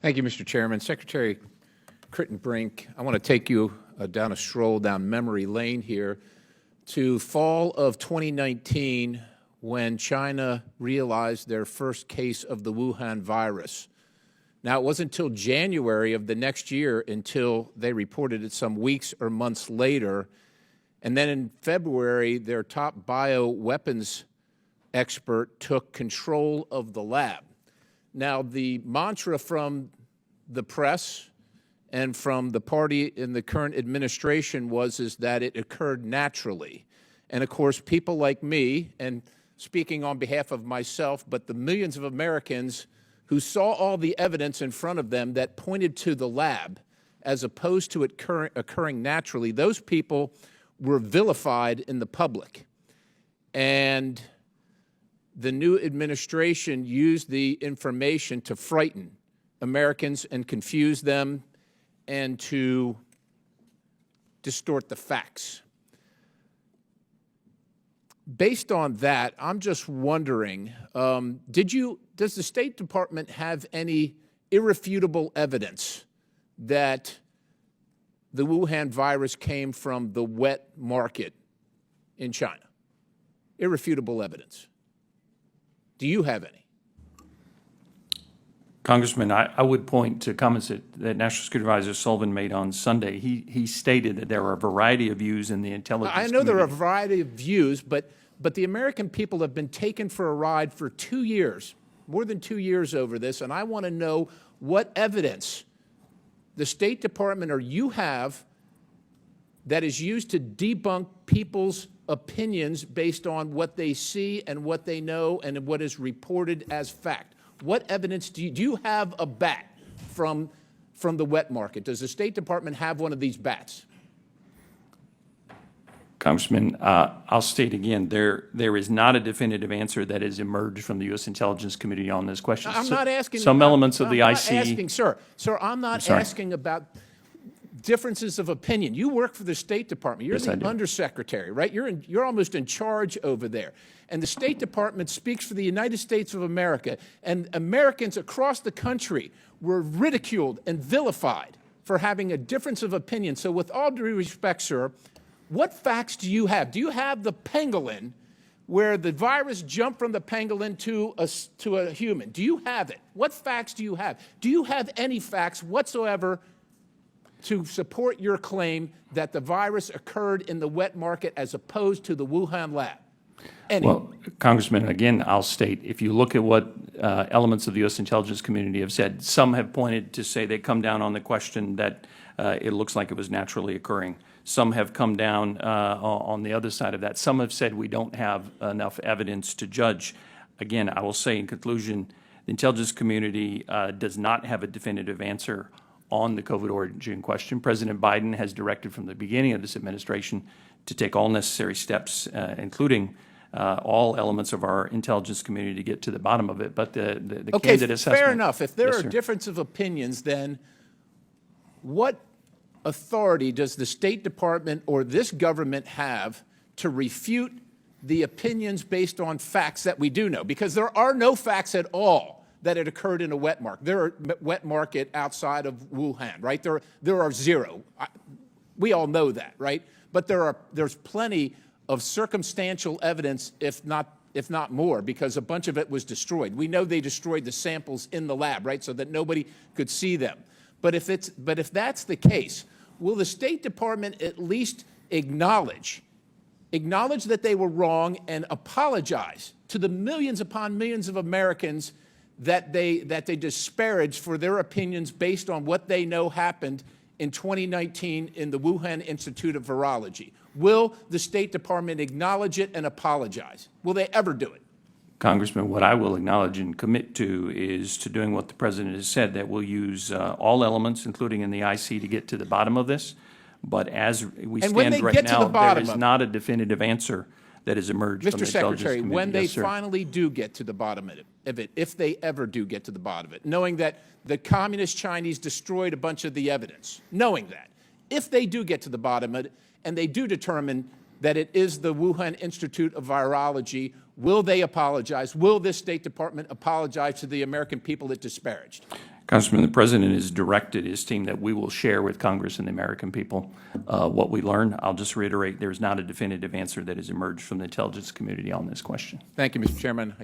Thank you, Mr. Chairman. Secretary Crittenbrink, I want to take you down a stroll down memory lane here to fall of 2019 when China realized their first case of the Wuhan virus. Now, it wasn't until January of the next year until they reported it some weeks or months later. And then in February, their top bioweapons expert took control of the lab. Now, the mantra from the press and from the party in the current administration is that it occurred naturally. And of course, people like me, and speaking on behalf of myself, but the millions of Americans who saw all the evidence in front of them that pointed to the lab as opposed to it occurring naturally, those people were vilified in the public. And the new administration used the information to frighten Americans and confuse them and to distort the facts. Based on that, I'm just wondering, does the State Department have any irrefutable evidence that the Wuhan virus came from the wet market in China? Irrefutable evidence. Do you have any? Congressman, I would point to comments that National Security Advisor Sullivan made on Sunday. He stated that there are a variety of views in the intelligence community. I know there are a variety of views, but the American people have been taken for a ride for 2 years, more than 2 years over this, and I want to know what evidence the State Department or you have that is used to debunk people's opinions based on what they see and what they know and what is reported as fact. What evidence do you have a bat from the wet market? Does the State Department have one of these bats? Congressman, I'll state again, there is not a definitive answer that has emerged from the U.S. intelligence community on this question. I'm not asking. Some elements of the IC. I'm not asking, sir. Sir, I'm not asking about differences of opinion. You work for the State Department. You're the undersecretary, right? You're almost in charge over there. And the State Department speaks for the United States of America. And Americans across the country were ridiculed and vilified for having a difference of opinion. So with all due respect, sir, what facts do you have? Do you have the pangolin where the virus jumped from the pangolin to a human? Do you have it? What facts do you have? Do you have any facts whatsoever to support your claim that the virus occurred in the wet market as opposed to the Wuhan lab? Any? Well, Congressman, again, I'll state, if you look at what elements of the U.S. intelligence community have said, some have pointed to say they come down on the question that it looks like it was naturally occurring. Some have come down on the other side of that. Some have said we don't have enough evidence to judge. Again, I will say in conclusion, the intelligence community does not have a definitive answer on the COVID origin question. President Biden has directed from the beginning of this administration to take all necessary steps, including all elements of our intelligence community to get to the bottom of it. But the okay, candid assessment— fair enough. If there Yes, are sir. differences of opinions, then what authority does the State Department or this government have to refute the opinions based on facts that we do know? Because there are no facts at all that it occurred in a wet market. There are wet market outside of Wuhan, right? There are zero. We all know that, right? But there's plenty of circumstantial evidence, if not more, because a bunch of it was destroyed. We know they destroyed the samples in the lab, right, so that nobody could see them. But if that's the case, will the State Department at least acknowledge that they were wrong and apologize to the millions upon millions of Americans that they disparaged for their opinions based on what they know happened in 2019 in the Wuhan Institute of Virology? Will the State Department acknowledge it and apologize? Will they ever do it? Congressman, what I will acknowledge and commit to is to doing what the President has said, that we'll use all elements, including in the IC, to get to the bottom of this. But as we stand right now, there is not a definitive answer that has emerged from the Mr. intelligence Secretary, community. when they Yes, sir. finally do get to the bottom of it, if they ever do get to the bottom of it, knowing that the communist Chinese destroyed a bunch of the evidence, knowing that, if they do get to the bottom of it and they do determine that it is the Wuhan Institute of Virology, will they apologize? Will this State Department apologize to the American people it disparaged? Congressman, the President has directed his team that we will share with Congress and the American people what we learn. I'll just reiterate, there's not a definitive answer that has emerged from the intelligence community on this question. Thank you, Mr. Chairman.